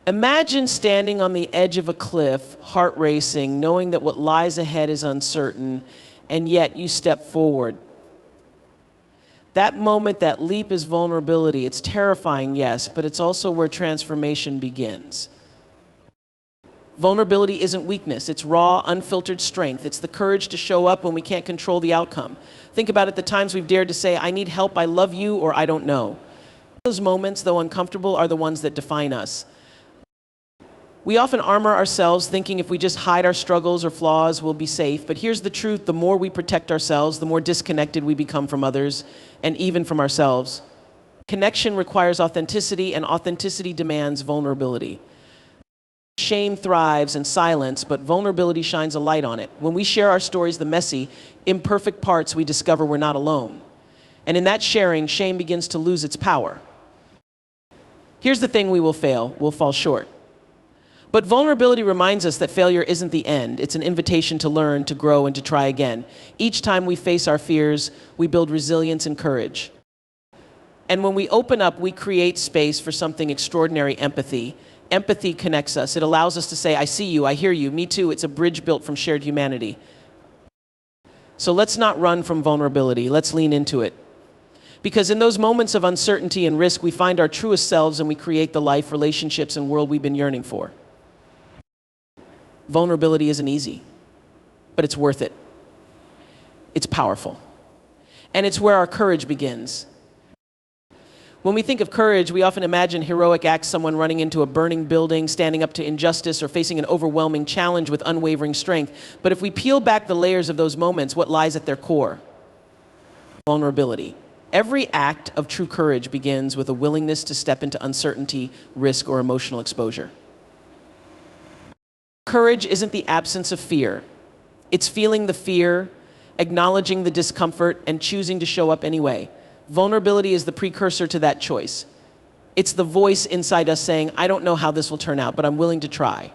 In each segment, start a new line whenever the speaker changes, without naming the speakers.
Imagine standing on the edge of a cliff, heart racing, knowing that what lies ahead is uncertain, and yet you step forward. That moment, that leap is vulnerability. It's terrifying, yes, but it's also where transformation begins. Vulnerability isn't weakness. It's raw, unfiltered strength. It's the courage to show up when we can't control the outcome. Think about it, the times we've dared to say, I need help, I love you, or I don't know. Those moments, though uncomfortable, are the ones that define us. We often armor ourselves thinking if we just hide our struggles or flaws, we'll be safe. But here's the truth, the more we protect ourselves, the more disconnected we become from others, and even from ourselves. Connection requires authenticity, and authenticity demands vulnerability. Shame thrives in silence, but vulnerability shines a light on it. When we share our stories, the messy, imperfect parts, we discover we're not alone. And in that sharing, shame begins to lose its power. Here's the thing, we will fail, we'll fall short. But vulnerability reminds us that failure isn't the end. It's an invitation to learn, to grow, and to try again. Each time we face our fears, we build resilience and courage. And when we open up, we create space for something extraordinary, empathy. Empathy connects us. It allows us to say, I see you, I hear you, me too. It's a bridge built from shared humanity. So let's not run from vulnerability. Let's lean into it. Because in those moments of uncertainty and risk, we find our truest selves and we create the life, relationships, and world we've been yearning for. Vulnerability isn't easy, but it's worth it. It's powerful. And it's where our courage begins. When we think of courage, we often imagine heroic acts, someone running into a burning building, standing up to injustice, or facing an overwhelming challenge with unwavering strength. But if we peel back the layers of those moments, what lies at their core? Vulnerability. Every act of true courage begins with a willingness to step into uncertainty, risk, or emotional exposure. Courage isn't the absence of fear. It's feeling the fear, acknowledging the discomfort, and choosing to show up anyway. Vulnerability is the precursor to that choice. It's the voice inside us saying, I don't know how this will turn out, but I'm willing to try.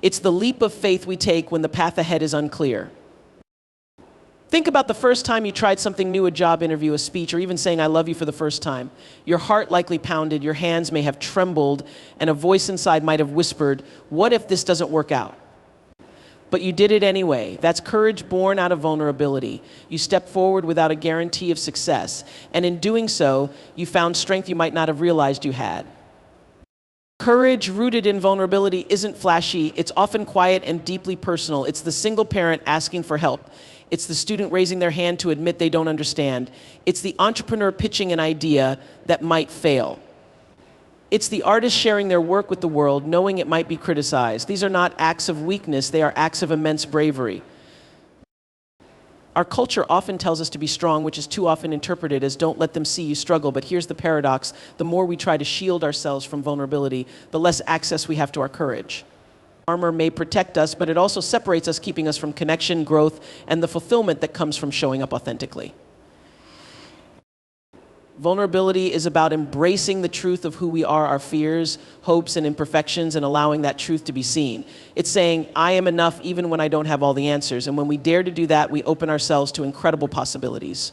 It's the leap of faith we take when the path ahead is unclear. Think about the first time you tried something new, a job interview, a speech, or even saying I love you for the first time. Your heart likely pounded, your hands may have trembled, and a voice inside might have whispered, what if this doesn't work out? But you did it anyway. That's courage born out of vulnerability. You stepped forward without a guarantee of success, and in doing so, you found strength you might not have realized you had. Courage rooted in vulnerability isn't flashy, it's often quiet and deeply personal. It's the single parent asking for help. It's the student raising their hand to admit they don't understand. It's the entrepreneur pitching an idea that might fail. It's the artist sharing their work with the world, knowing it might be criticized. These are not acts of weakness, they are acts of immense bravery. Our culture often tells us to be strong, which is too often interpreted as don't let them see you struggle. But here's the paradox. The more we try to shield ourselves from vulnerability, the less access we have to our courage. Armor may protect us, but it also separates us, keeping us from connection, growth, and the fulfillment that comes from showing up authentically. Vulnerability is about embracing the truth of who we are, our fears, hopes, and imperfections, and allowing that truth to be seen. It's saying, I am enough even when I don't have all the answers. And when we dare to do that, we open ourselves to incredible possibilities.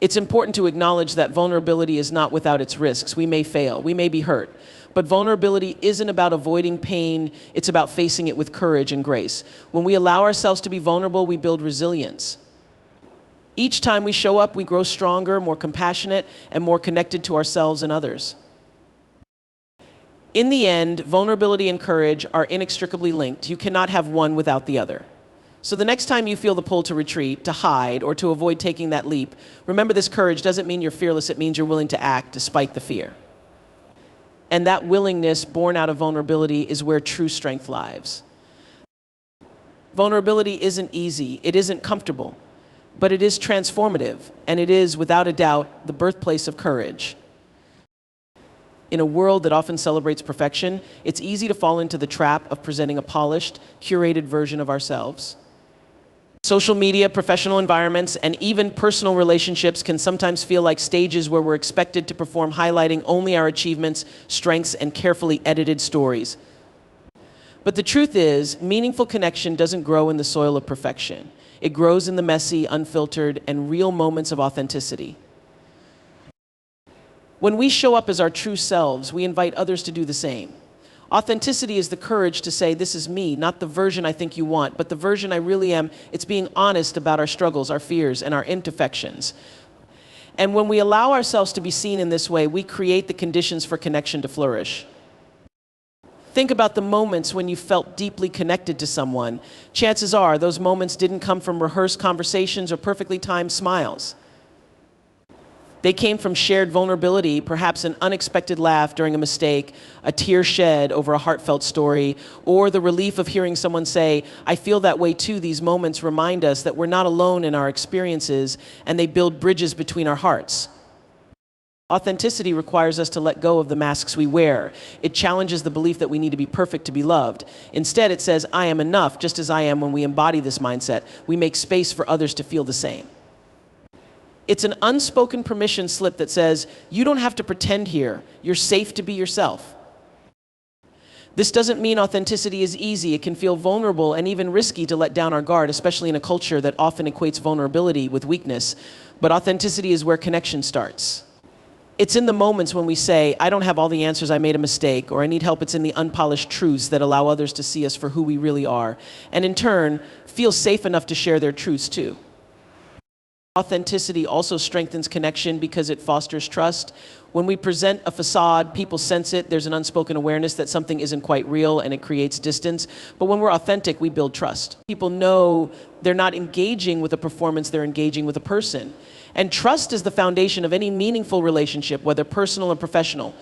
It's important to acknowledge that vulnerability is not without its risks. We may fail, we may be hurt. But vulnerability isn't about avoiding pain, it's about facing it with courage and grace. When we allow ourselves to be vulnerable, we build resilience. Each time we show up, we grow stronger, more compassionate, and more connected to ourselves and others. In the end, vulnerability and courage are inextricably linked. You cannot have one without the other. So the next time you feel the pull to retreat, to hide, or to avoid taking that leap, remember this courage doesn't mean you're fearless, it means you're willing to act despite the fear. And that willingness born out of vulnerability is where true strength lies. Vulnerability isn't easy, it isn't comfortable, but it is transformative, and it is, without a doubt, the birthplace of courage. In a world that often celebrates perfection, it's easy to fall into the trap of presenting a polished, curated version of ourselves. Social media, professional environments, and even personal relationships can sometimes feel like stages where we're expected to perform, highlighting only our achievements, strengths, and carefully edited stories. But the truth is, meaningful connection doesn't grow in the soil of perfection. It grows in the messy, unfiltered, and real moments of authenticity. When we show up as our true selves, we invite others to do the same. Authenticity is the courage to say, this is me, not the version I think you want, but the version I really am. It's being honest about our struggles, our fears, and our imperfections. And when we allow ourselves to be seen in this way, we create the conditions for connection to flourish. Think about the moments when you felt deeply connected to someone. Chances are those moments didn't come from rehearsed conversations or perfectly timed smiles. They came from shared vulnerability, perhaps an unexpected laugh during a mistake, a tear shed over a heartfelt story, or the relief of hearing someone say, I feel that way too. These moments remind us that we're not alone in our experiences, and they build bridges between our hearts. Authenticity requires us to let go of the masks we wear. It challenges the belief that we need to be perfect to be loved. Instead, it says, I am enough, just as I am. When we embody this mindset, we make space for others to feel the same. It's an unspoken permission slip that says, you don't have to pretend here. You're safe to be yourself. This doesn't mean authenticity is easy. It can feel vulnerable and even risky to let down our guard, especially in a culture that often equates vulnerability with weakness. But authenticity is where connection starts. It's in the moments when we say, I don't have all the answers, I made a mistake, or I need help. It's in the unpolished truths that allow others to see us for who we really are, and in turn, feel safe enough to share their truths too. Authenticity also strengthens connection because it fosters trust. When we present a facade, people sense it. There's an unspoken awareness that something isn't quite real, and it creates distance. But when we're authentic, we build trust. People know they're not engaging with a performance, they're engaging with a person. And trust is the foundation of any meaningful relationship, whether personal or professional.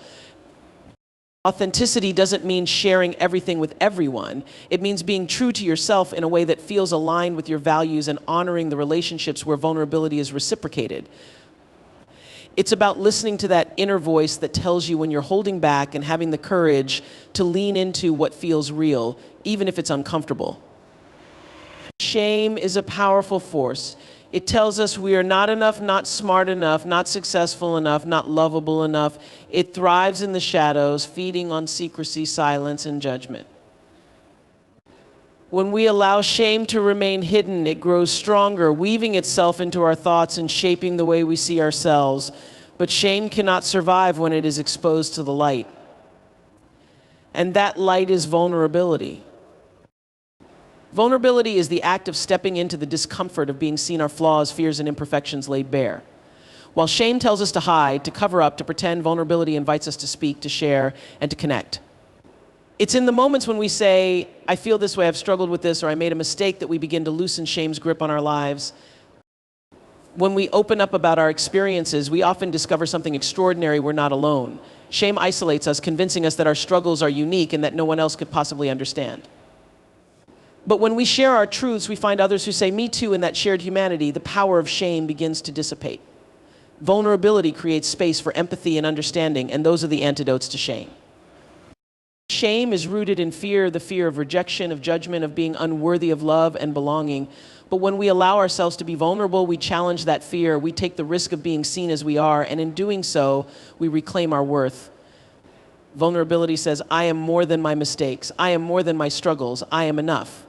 Authenticity doesn't mean sharing everything with everyone. It means being true to yourself in a way that feels aligned with your values and honoring the relationships where vulnerability is reciprocated. It's about listening to that inner voice that tells you when you're holding back and having the courage to lean into what feels real, even if it's uncomfortable. Shame is a powerful force. It tells us we are not enough, not smart enough, not successful enough, not lovable enough. It thrives in the shadows, feeding on secrecy, silence, and judgment. When we allow shame to remain hidden, it grows stronger, weaving itself into our thoughts and shaping the way we see ourselves. But shame cannot survive when it is exposed to the light. And that light is vulnerability. Vulnerability is the act of stepping into the discomfort of being seen our flaws, fears, and imperfections laid bare. While shame tells us to hide, to cover up, to pretend, vulnerability invites us to speak, to share, and to connect. It's in the moments when we say, I feel this way, I've struggled with this, or I made a mistake, that we begin to loosen shame's grip on our lives. When we open up about our experiences, we often discover something extraordinary. We're not alone. Shame isolates us, convincing us that our struggles are unique and that no one else could possibly understand. But when we share our truths, we find others who say, me too, in that shared humanity, the power of shame begins to dissipate. Vulnerability creates space for empathy and understanding, and those are the antidotes to shame. Shame is rooted in fear, the fear of rejection, of judgment, of being unworthy of love and belonging. But when we allow ourselves to be vulnerable, we challenge that fear, we take the risk of being seen as we are, and in doing so, we reclaim our worth. Vulnerability says, I am more than my mistakes, I am more than my struggles, I am enough.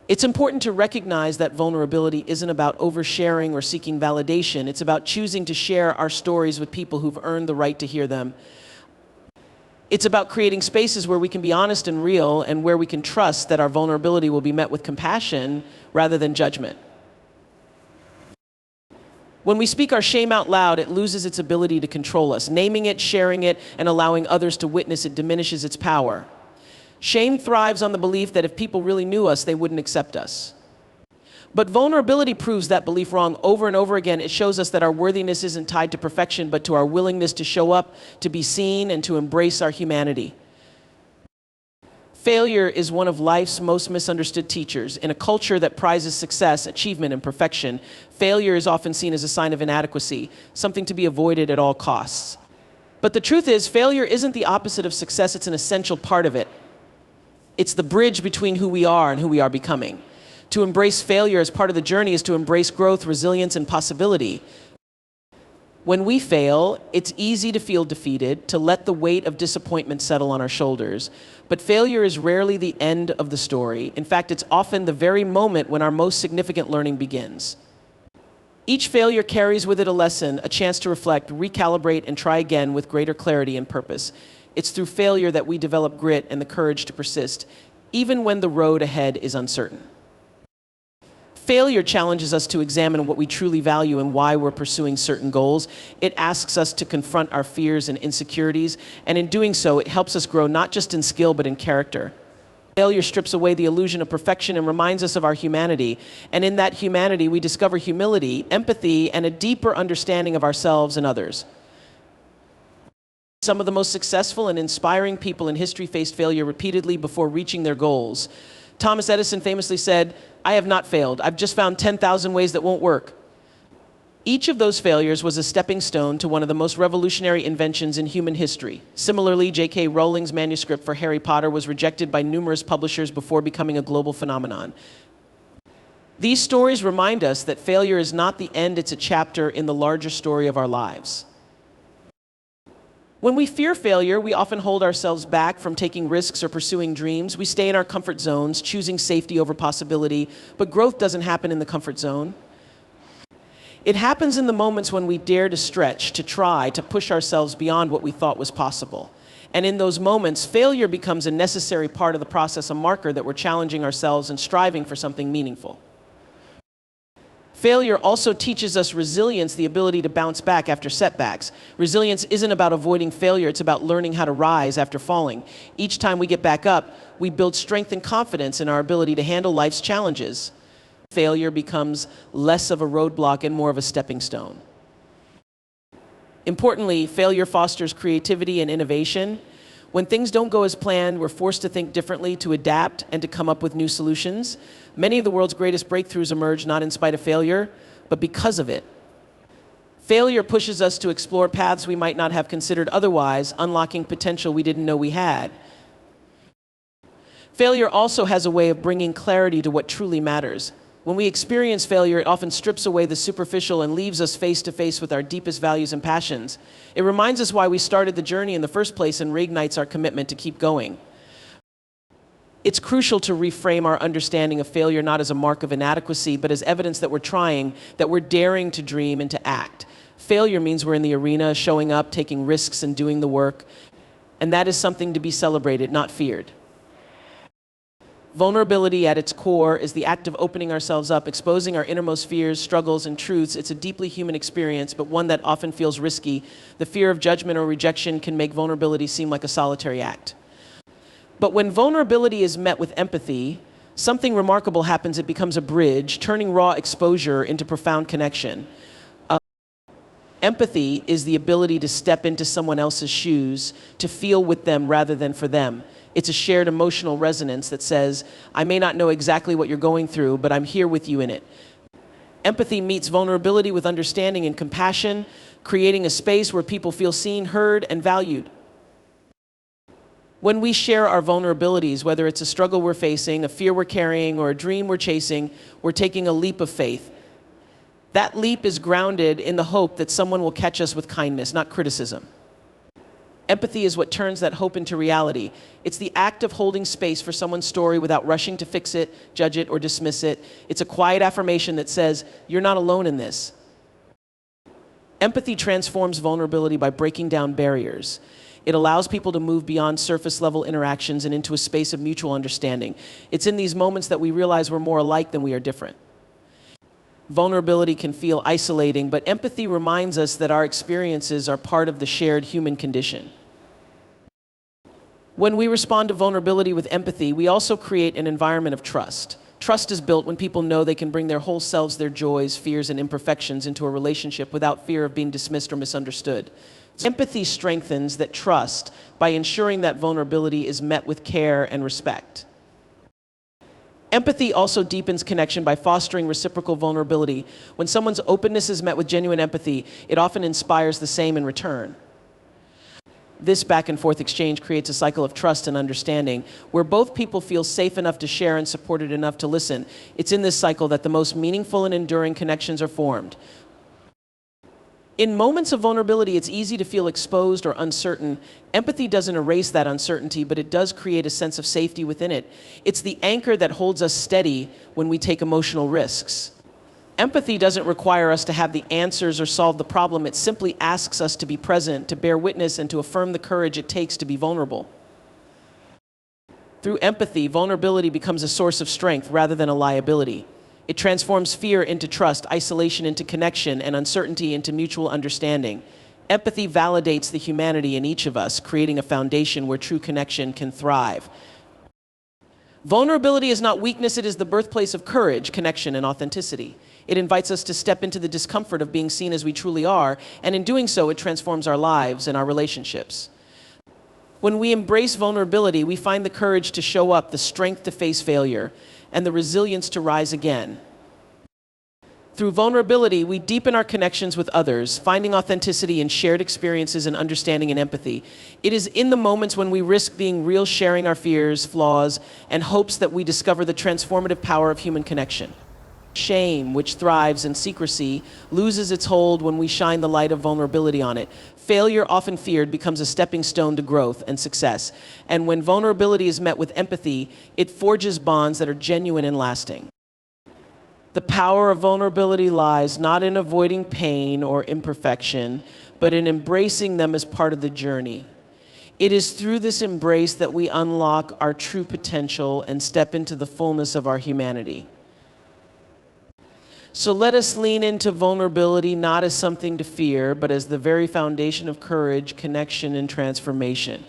It's important to recognize that vulnerability isn't about oversharing or seeking validation. It's about choosing to share our stories with people who've earned the right to hear them. It's about creating spaces where we can be honest and real, and where we can trust that our vulnerability will be met with compassion rather than judgment. When we speak our shame out loud, it loses its ability to control us. Naming it, sharing it, and allowing others to witness it diminishes its power. Shame thrives on the belief that if people really knew us, they wouldn't accept us. But vulnerability proves that belief wrong over and over again. It shows us that our worthiness isn't tied to perfection, but to our willingness to show up, to be seen, and to embrace our humanity. Failure is one of life's most misunderstood teachers. In a culture that prizes success, achievement, and perfection, failure is often seen as a sign of inadequacy, something to be avoided at all costs. But the truth is, failure isn't the opposite of success, it's an essential part of it. It's the bridge between who we are and who we are becoming. To embrace failure as part of the journey is to embrace growth, resilience, and possibility. When we fail, it's easy to feel defeated, to let the weight of disappointment settle on our shoulders. But failure is rarely the end of the story. In fact, it's often the very moment when our most significant learning begins. Each failure carries with it a lesson, a chance to reflect, recalibrate, and try again with greater clarity and purpose. It's through failure that we develop grit and the courage to persist, even when the road ahead is uncertain. Failure challenges us to examine what we truly value and why we're pursuing certain goals. It asks us to confront our fears and insecurities, and in doing so, it helps us grow not just in skill but in character. Failure strips away the illusion of perfection and reminds us of our humanity. And in that humanity, we discover humility, empathy, and a deeper understanding of ourselves and others. Some of the most successful and inspiring people in history faced failure repeatedly before reaching their goals. Thomas Edison famously said, "I have not failed. I've just found 10,000 ways that won't work." Each of those failures was a stepping stone to one of the most revolutionary inventions in human history. Similarly, J.K. Rowling's manuscript for Harry Potter was rejected by numerous publishers before becoming a global phenomenon. These stories remind us that failure is not the end, it's a chapter in the larger story of our lives. When we fear failure, we often hold ourselves back from taking risks or pursuing dreams. We stay in our comfort zones, choosing safety over possibility, but growth doesn't happen in the comfort zone. It happens in the moments when we dare to stretch, to try, to push ourselves beyond what we thought was possible. And in those moments, failure becomes a necessary part of the process, a marker that we're challenging ourselves and striving for something meaningful. Failure also teaches us resilience, the ability to bounce back after setbacks. Resilience isn't about avoiding failure, it's about learning how to rise after falling. Each time we get back up, we build strength and confidence in our ability to handle life's challenges. Failure becomes less of a roadblock and more of a stepping stone. Importantly, failure fosters creativity and innovation. When things don't go as planned, we're forced to think differently, to adapt, and to come up with new solutions. Many of the world's greatest breakthroughs emerge not in spite of failure, but because of it. Failure pushes us to explore paths we might not have considered otherwise, unlocking potential we didn't know we had. Failure also has a way of bringing clarity to what truly matters. When we experience failure, it often strips away the superficial and leaves us face to face with our deepest values and passions. It reminds us why we started the journey in the first place and reignites our commitment to keep going. It's crucial to reframe our understanding of failure not as a mark of inadequacy, but as evidence that we're trying, that we're daring to dream and to act. Failure means we're in the arena, showing up, taking risks, and doing the work. And that is something to be celebrated, not feared. Vulnerability at its core is the act of opening ourselves up, exposing our innermost fears, struggles, and truths. It's a deeply human experience, but one that often feels risky. The fear of judgment or rejection can make vulnerability seem like a solitary act. But when vulnerability is met with empathy, something remarkable happens. It becomes a bridge, turning raw exposure into profound connection. Empathy is the ability to step into someone else's shoes, to feel with them rather than for them. It's a shared emotional resonance that says, I may not know exactly what you're going through, but I'm here with you in it. Empathy meets vulnerability with understanding and compassion, creating a space where people feel seen, heard, and valued. When we share our vulnerabilities, whether it's a struggle we're facing, a fear we're carrying, or a dream we're chasing, we're taking a leap of faith. That leap is grounded in the hope that someone will catch us with kindness, not criticism. Empathy is what turns that hope into reality. It's the act of holding space for someone's story without rushing to fix it, judge it, or dismiss it. It's a quiet affirmation that says, you're not alone in this. Empathy transforms vulnerability by breaking down barriers. It allows people to move beyond surface-level interactions and into a space of mutual understanding. It's in these moments that we realize we're more alike than we are different. Vulnerability can feel isolating, but empathy reminds us that our experiences are part of the shared human condition. When we respond to vulnerability with empathy, we also create an environment of trust. Trust is built when people know they can bring their whole selves, their joys, fears, and imperfections into a relationship without fear of being dismissed or misunderstood. Empathy strengthens that trust by ensuring that vulnerability is met with care and respect. Empathy also deepens connection by fostering reciprocal vulnerability. When someone's openness is met with genuine empathy, it often inspires the same in return. This back and forth exchange creates a cycle of trust and understanding, where both people feel safe enough to share and supported enough to listen. It's in this cycle that the most meaningful and enduring connections are formed. In moments of vulnerability, it's easy to feel exposed or uncertain. Empathy doesn't erase that uncertainty, but it does create a sense of safety within it. It's the anchor that holds us steady when we take emotional risks. Empathy doesn't require us to have the answers or solve the problem. It simply asks us to be present, to bear witness, and to affirm the courage it takes to be vulnerable. Through empathy, vulnerability becomes a source of strength rather than a liability. It transforms fear into trust, isolation into connection, and uncertainty into mutual understanding. Empathy validates the humanity in each of us, creating a foundation where true connection can thrive. Vulnerability is not weakness, it is the birthplace of courage, connection, and authenticity. It invites us to step into the discomfort of being seen as we truly are, and in doing so, it transforms our lives and our relationships. When we embrace vulnerability, we find the courage to show up, the strength to face failure, and the resilience to rise again. Through vulnerability, we deepen our connections with others, finding authenticity in shared experiences and understanding and empathy. It is in the moments when we risk being real, sharing our fears, flaws, and hopes that we discover the transformative power of human connection. Shame, which thrives in secrecy, loses its hold when we shine the light of vulnerability on it. Failure, often feared, becomes a stepping stone to growth and success. And when vulnerability is met with empathy, it forges bonds that are genuine and lasting. The power of vulnerability lies not in avoiding pain or imperfection, but in embracing them as part of the journey. It is through this embrace that we unlock our true potential and step into the fullness of our humanity. So let us lean into vulnerability not as something to fear, but as the very foundation of courage, connection, and transformation.